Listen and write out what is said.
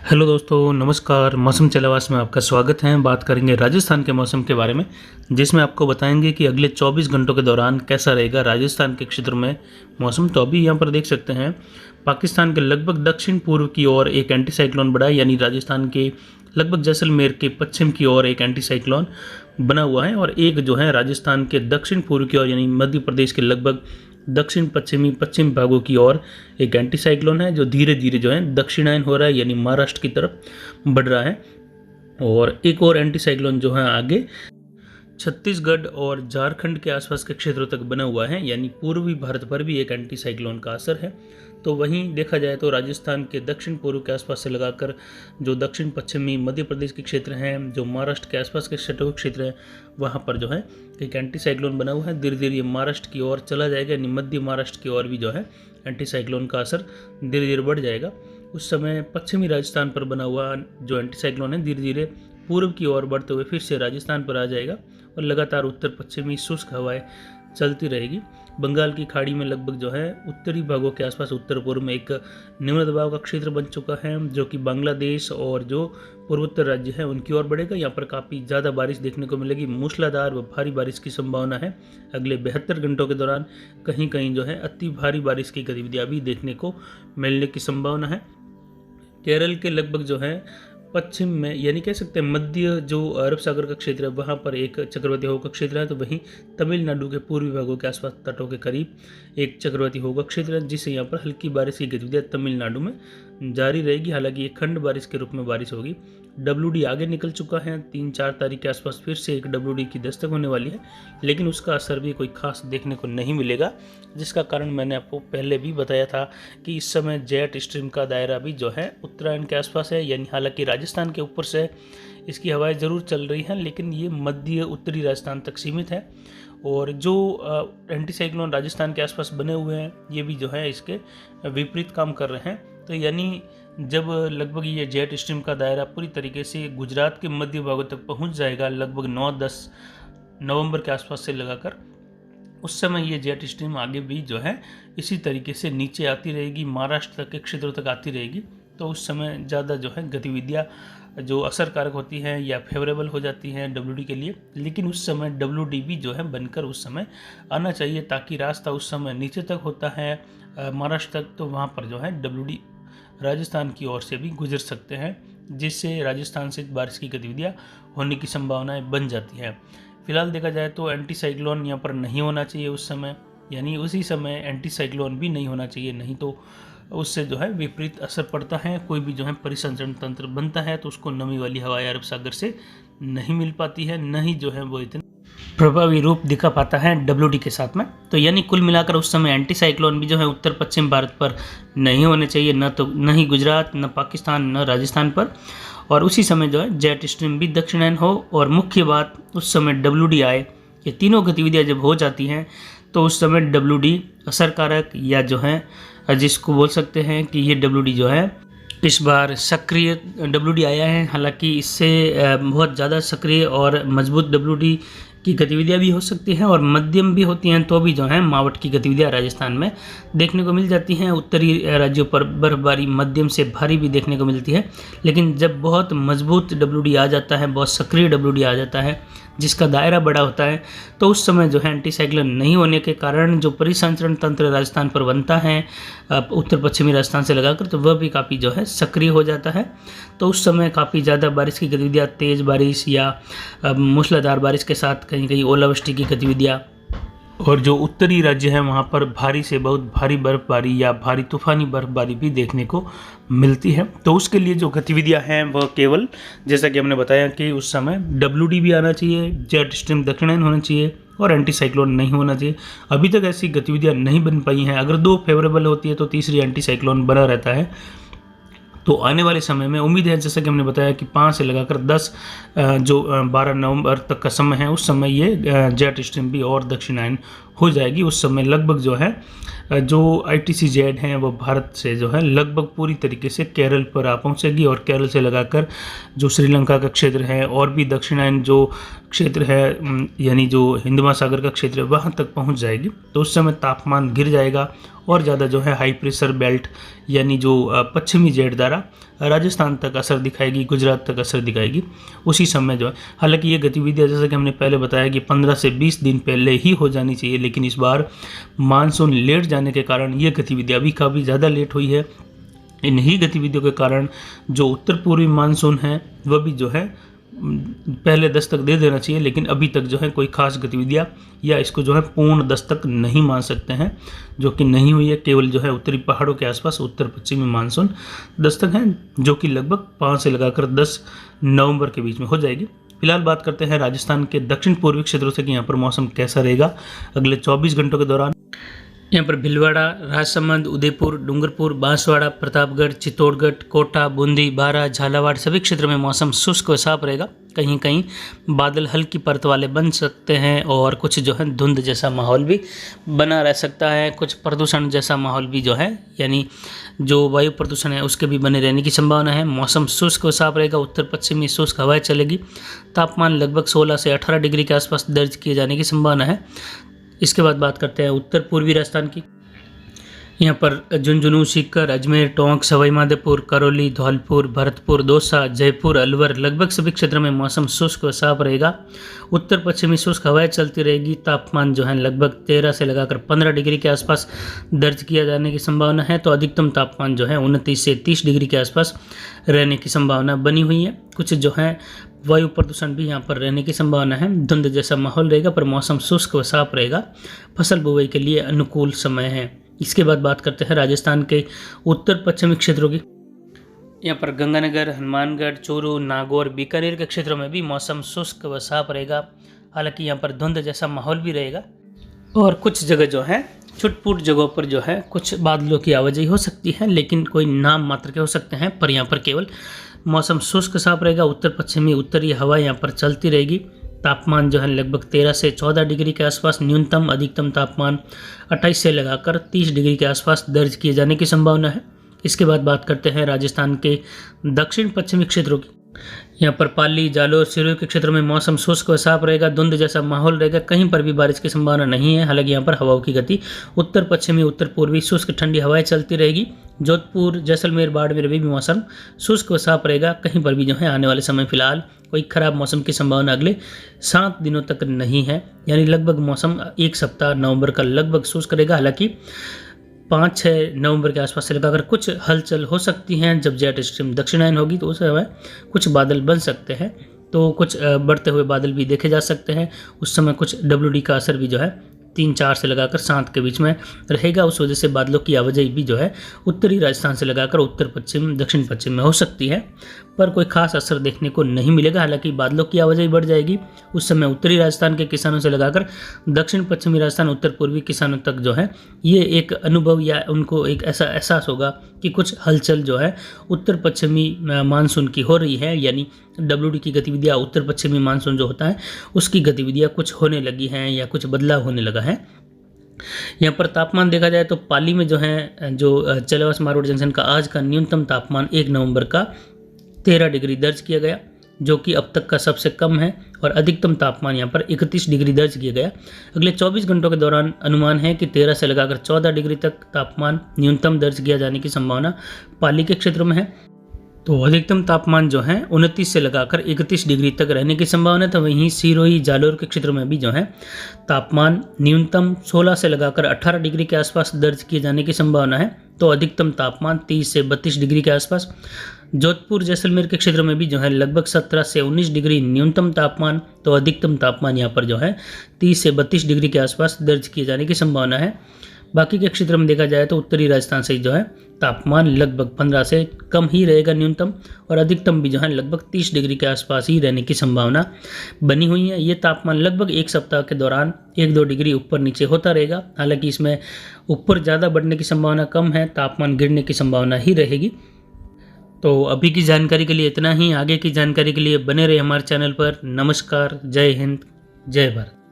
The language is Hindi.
हेलो दोस्तों, नमस्कार। मौसम चलावास में आपका स्वागत है। बात करेंगे राजस्थान के मौसम के बारे में, जिसमें आपको बताएंगे कि अगले 24 घंटों के दौरान कैसा रहेगा राजस्थान के क्षेत्र में मौसम। तो अभी यहाँ पर देख सकते हैं, पाकिस्तान के लगभग दक्षिण पूर्व की ओर एक एंटी साइक्लोन बना है, यानी राजस्थान के लगभग जैसलमेर के पश्चिम की ओर एक एंटी साइक्लोन बना हुआ है, और एक जो है राजस्थान के दक्षिण पूर्व की ओर यानी मध्य प्रदेश के लगभग दक्षिण पश्चिम भागों की ओर एक एंटी साइक्लोन है, जो धीरे धीरे जो है दक्षिणायन हो रहा है, यानी महाराष्ट्र की तरफ बढ़ रहा है। और एक और एंटी साइक्लोन जो है आगे छत्तीसगढ़ और झारखंड के आसपास के क्षेत्रों तक बना हुआ है, यानी पूर्वी भारत पर भी एक एंटी साइक्लोन का असर है। तो वहीं देखा जाए तो राजस्थान के दक्षिण पूर्व के आसपास से लगाकर जो दक्षिण पश्चिमी मध्य प्रदेश के क्षेत्र हैं, जो महाराष्ट्र के आसपास के सटे हुए क्षेत्र हैं, वहाँ पर जो है एक एंटी साइक्लोन बना हुआ है। धीरे धीरे ये महाराष्ट्र की ओर चला जाएगा, यानी मध्य महाराष्ट्र की ओर भी जो है एंटी साइक्लोन का असर धीरे धीरे बढ़ जाएगा। उस समय पश्चिमी राजस्थान पर बना हुआ जो एंटी साइक्लोन है धीरे धीरे पूर्व की ओर बढ़ते हुए फिर से राजस्थान पर आ जाएगा, और लगातार उत्तर पश्चिमी शुष्क हवाएं चलती रहेगी। बंगाल की खाड़ी में लगभग जो है उत्तरी भागों के आसपास उत्तर पूर्व में एक निम्न दबाव का क्षेत्र बन चुका है, जो कि बांग्लादेश और जो पूर्वोत्तर राज्य है उनकी ओर बढ़ेगा। यहाँ पर काफ़ी ज़्यादा बारिश देखने को मिलेगी, मूसलाधार व भारी बारिश की संभावना है। अगले 72 घंटों के दौरान कहीं कहीं जो है अति भारी बारिश की गतिविधियाँ भी देखने को मिलने की संभावना है। केरल के लगभग जो है पश्चिम में, यानी कह सकते हैं मध्य जो अरब सागर का क्षेत्र है, वहाँ पर एक चक्रवाती हवा का क्षेत्र है। तो वहीं तमिलनाडु के पूर्वी भागों के आसपास तटों के करीब एक चक्रवाती हवा का क्षेत्र है, जिससे यहाँ पर हल्की बारिश की गतिविधियाँ तमिलनाडु में जारी रहेगी। हालांकि ये खंड बारिश के रूप में बारिश होगी। WD आगे निकल चुका है, 3-4 तारीख के आसपास फिर से एक WD की दस्तक होने वाली है, लेकिन उसका असर भी कोई खास देखने को नहीं मिलेगा, जिसका कारण मैंने आपको पहले भी बताया था कि इस समय जेट स्ट्रीम का दायरा भी जो है उत्तरायण के आसपास है। यानी हालांकि राजस्थान के ऊपर से इसकी हवाएं ज़रूर चल रही हैं, लेकिन ये मध्य उत्तरी राजस्थान तक सीमित है। और जो एंटी साइक्लोन राजस्थान के आसपास बने हुए हैं, ये भी जो है इसके विपरीत काम कर रहे हैं। तो यानी जब लगभग ये जेट स्ट्रीम का दायरा पूरी तरीके से गुजरात के मध्य भागों तक पहुंच जाएगा, लगभग 9-10 नवंबर के आसपास से लगाकर, उस समय ये जेट स्ट्रीम आगे भी जो है इसी तरीके से नीचे आती रहेगी, महाराष्ट्र तक के क्षेत्रों तक आती रहेगी। तो उस समय ज़्यादा जो है गतिविधियाँ जो असरकारक होती हैं या फेवरेबल हो जाती हैं WD के लिए, लेकिन उस समय WD भी जो है बनकर उस समय आना चाहिए, ताकि रास्ता उस समय नीचे तक होता है महाराष्ट्र तक, तो वहाँ पर जो है WD राजस्थान की ओर से भी गुजर सकते हैं, जिससे राजस्थान से बारिश की गतिविधियाँ होने की संभावनाएं बन जाती हैं। फिलहाल देखा जाए तो एंटी साइक्लोन यहाँ पर नहीं होना चाहिए उस समय, यानी उसी समय एंटी साइक्लोन भी नहीं होना चाहिए, नहीं तो उससे जो है विपरीत असर पड़ता है। कोई भी जो है परिसंचरण तंत्र बनता है तो उसको नमी वाली हवाएं अरब सागर से नहीं मिल पाती है, नहीं जो है वो इतने प्रभावी रूप दिखा पाता है WD के साथ में। तो यानी कुल मिलाकर उस समय एंटी साइक्लोन भी जो है उत्तर पश्चिम भारत पर नहीं होने चाहिए, न ही गुजरात, न पाकिस्तान, न राजस्थान पर। और उसी समय जो है जेट स्ट्रीम भी दक्षिणायन हो, और मुख्य बात उस समय WD आए। ये तीनों गतिविधियाँ जब हो जाती हैं तो उस समय WD असरकारक, या जो है जिसको बोल सकते हैं कि ये WD जो है इस बार सक्रिय WD आया है। हालांकि इससे बहुत ज़्यादा सक्रिय और मजबूत WD की गतिविधियाँ भी हो सकती हैं, और मध्यम भी होती हैं, तो भी जो है मावठ की गतिविधियाँ राजस्थान में देखने को मिल जाती हैं। उत्तरी राज्यों पर बर्फबारी मध्यम से भारी भी देखने को मिलती है, लेकिन जब बहुत मजबूत WD आ जाता है, बहुत सक्रिय WD आ जाता है, जिसका दायरा बड़ा होता है, तो उस समय जो है एंटी साइक्लोन नहीं होने के कारण जो परिसंचरण तंत्र राजस्थान पर बनता है उत्तर पश्चिमी राजस्थान से लगाकर, तो वह भी काफ़ी जो है सक्रिय हो जाता है। तो उस समय काफ़ी ज़्यादा बारिश की गतिविधियाँ, तेज़ बारिश या मूसलाधार बारिश के साथ कहीं कहीं ओलावृष्टि की गतिविधियाँ, और जो उत्तरी राज्य हैं वहाँ पर भारी से बहुत भारी बर्फबारी या भारी तूफानी बर्फबारी भी देखने को मिलती है। तो उसके लिए जो गतिविधियाँ हैं वह केवल, जैसा कि हमने बताया कि उस समय WD भी आना चाहिए, जेट स्ट्रीम दक्षिणायन होना चाहिए, और एंटी साइक्लोन नहीं होना चाहिए। अभी तक ऐसी गतिविधियाँ नहीं बन पाई हैं। अगर 2 फेवरेबल होती है तो तीसरी एंटी साइक्लोन बना रहता है। तो आने वाले समय में उम्मीद है, जैसा कि हमने बताया कि 5 से लगाकर 10 जो 12 नवंबर तक का समय है, उस समय ये जेट स्ट्रीम भी और दक्षिणायन हो जाएगी। उस समय लगभग जो है जो ITCZ हैं वो भारत से जो है लगभग पूरी तरीके से केरल पर आ पहुंचेगी और केरल से लगाकर जो श्रीलंका का क्षेत्र है और भी दक्षिणायन जो क्षेत्र है यानी जो हिंद महासागर का क्षेत्र है वहाँ तक पहुँच जाएगी। तो उस समय तापमान गिर जाएगा और ज़्यादा जो है हाई प्रेशर बेल्ट यानी जो पश्चिमी जेट द्वारा राजस्थान तक असर दिखाएगी, गुजरात तक असर दिखाएगी उसी समय जो है। हालांकि ये गतिविधियाँ जैसा कि हमने पहले बताया कि 15 से 20 दिन पहले ही हो जानी चाहिए, लेकिन इस बार मानसून लेट जाने के कारण ये गतिविधियाँ अभी काफ़ी ज़्यादा लेट हुई है। इन्हीं गतिविधियों के कारण जो उत्तर पूर्वी मानसून है वह भी जो है पहले दस्तक दे देना चाहिए, लेकिन अभी तक जो है कोई खास गतिविधियाँ या इसको जो है पूर्ण दस्तक नहीं मान सकते हैं, जो कि नहीं हुई है। केवल जो है उत्तरी पहाड़ों के आसपास उत्तर पश्चिमी मानसून दस्तक है, जो कि लगभग 5 से लगाकर 10 नवंबर के बीच में हो जाएगी। फिलहाल बात करते हैं राजस्थान के दक्षिण पूर्वी क्षेत्रों से कि यहाँ पर मौसम कैसा रहेगा अगले 24 घंटों के दौरान। यहाँ पर भीलवाड़ा, राजसमंद, उदयपुर, डूंगरपुर, बांसवाड़ा, प्रतापगढ़, चित्तौड़गढ़, कोटा, बूंदी, बारां, झालावाड़ सभी क्षेत्रों में मौसम शुष्क व साफ रहेगा। कहीं कहीं बादल हल्की परत वाले बन सकते हैं और कुछ जो है धुंध जैसा माहौल भी बना रह सकता है। कुछ प्रदूषण जैसा माहौल भी जो है यानी जो वायु प्रदूषण है उसके भी बने रहने की संभावना है। मौसम शुष्क व साफ रहेगा। उत्तर पश्चिमी शुष्क हवाएं चलेगी। तापमान लगभग 16 से 18 डिग्री के आसपास दर्ज किए जाने की संभावना है। इसके बाद बात करते हैं उत्तर पूर्वी राजस्थान की। यहाँ पर झुंझुनू, सीकर, अजमेर, टोंक, सवाई माधोपुर, करौली, धौलपुर, भरतपुर, दौसा, जयपुर, अलवर लगभग सभी क्षेत्रों में मौसम शुष्क व साफ रहेगा। उत्तर पश्चिमी शुष्क हवाएं चलती रहेगी। तापमान जो है लगभग 13 से लगाकर 15 डिग्री के आसपास दर्ज किया जाने की संभावना है। तो अधिकतम तापमान जो है 29 से 30 डिग्री के आसपास रहने की संभावना बनी हुई है। कुछ जो है वायु प्रदूषण भी यहाँ पर रहने की संभावना है। धुंध जैसा माहौल रहेगा पर मौसम शुष्क व साफ रहेगा। फसल बुवाई के लिए अनुकूल समय है। इसके बाद बात करते हैं राजस्थान के उत्तर पश्चिमी क्षेत्रों की। यहाँ पर गंगानगर, हनुमानगढ़, चूरू, नागौर, बीकानेर के क्षेत्रों में भी मौसम शुष्क व साफ रहेगा। हालांकि यहाँ पर धुंध जैसा माहौल भी रहेगा और कुछ जगह जो है छुटपुट जगहों पर जो है कुछ बादलों की आवाजाही हो सकती है, लेकिन कोई नाम मात्र के हो सकते हैं। पर यहाँ पर केवल मौसम शुष्क साफ रहेगा। उत्तर पश्चिमी उत्तरी हवा यहाँ पर चलती रहेगी। तापमान जो है लगभग 13 से 14 डिग्री के आसपास, न्यूनतम अधिकतम तापमान 28 से लगाकर 30 डिग्री के आसपास दर्ज किए जाने की संभावना है। इसके बाद बात करते हैं राजस्थान के दक्षिण पश्चिमी क्षेत्रों की। यहाँ पर पाली, जालोर, सिरोही के क्षेत्रों में मौसम शुष्क व साफ रहेगा। धुंध जैसा माहौल रहेगा। कहीं पर भी बारिश की संभावना नहीं है। हालांकि यहाँ पर हवाओं की गति उत्तर पश्चिमी उत्तर पूर्वी शुष्क ठंडी हवाएं चलती रहेगी। जोधपुर, जैसलमेर, बाड़मेर में भी मौसम शुष्क व साफ रहेगा। कहीं पर भी जो है आने वाले समय फिलहाल कोई खराब मौसम की संभावना अगले 7 दिनों तक नहीं है। यानी लगभग मौसम एक सप्ताह नवंबर का लगभग शुष्क रहेगा। हालांकि 5-6 नवंबर के आसपास से लगाकर कुछ हलचल हो सकती हैं। जब जेट स्ट्रीम दक्षिणायन होगी तो उस समय कुछ बादल बन सकते हैं। तो कुछ बढ़ते हुए बादल भी देखे जा सकते हैं। उस समय कुछ WD का असर भी जो है 3-4 से लगाकर 7 के बीच में रहेगा। उस वजह से बादलों की आवाजाही भी जो है उत्तरी राजस्थान से लगाकर उत्तर पश्चिम, दक्षिण पश्चिम में हो सकती है, पर कोई खास असर देखने को नहीं मिलेगा। हालांकि बादलों की आवाजाही बढ़ जाएगी। उस समय उत्तरी राजस्थान के किसानों से लगाकर दक्षिण पश्चिमी राजस्थान, उत्तर पूर्वी किसानों तक जो है ये एक अनुभव या उनको एक ऐसा एहसास होगा कि कुछ हलचल जो है उत्तर पश्चिमी मानसून की हो रही है। यानी WD की गतिविधियाँ, उत्तर पश्चिमी मानसून जो होता है उसकी गतिविधियाँ कुछ होने लगी हैं या कुछ बदलाव होने लगा है। यहाँ पर तापमान देखा जाए तो पाली में जो है जो चलवास मारोड जंक्शन का आज का न्यूनतम तापमान 1 नवंबर का 13 डिग्री दर्ज किया गया, जो कि अब तक का सबसे कम है। और अधिकतम तापमान यहाँ पर 31 डिग्री दर्ज किया गया। अगले 24 घंटों के दौरान अनुमान है कि 13 से लगाकर 14 डिग्री तक तापमान न्यूनतम दर्ज किया जाने की संभावना पाली के क्षेत्र में है। तो अधिकतम तापमान जो है 29 से लगाकर 31 डिग्री तक रहने की संभावना है। तो वहीं सिरोही, जालोर के क्षेत्र में भी जो है तापमान न्यूनतम 16 से लगाकर 18 डिग्री के आसपास दर्ज किए जाने की संभावना है। तो अधिकतम तापमान 30 से 32 डिग्री के आसपास। जोधपुर, जैसलमेर के क्षेत्र में भी जो है लगभग 17 से 19 डिग्री न्यूनतम तापमान। तो अधिकतम तापमान यहाँ पर जो है 30 से 32 डिग्री के आसपास दर्ज किए जाने की संभावना है। बाकी के क्षेत्र में देखा जाए तो उत्तरी राजस्थान से जो है तापमान लगभग 15 से कम ही रहेगा न्यूनतम, और अधिकतम भी जो है लगभग 30 डिग्री के आसपास ही रहने की संभावना बनी हुई है। ये तापमान लगभग एक सप्ताह के दौरान 1-2 डिग्री ऊपर नीचे होता रहेगा। हालांकि इसमें ऊपर ज़्यादा बढ़ने की संभावना कम है, तापमान गिरने की संभावना ही रहेगी। तो अभी की जानकारी के लिए इतना ही। आगे की जानकारी के लिए बने रहे हमारे चैनल पर। नमस्कार, जय हिंद, जय भारत।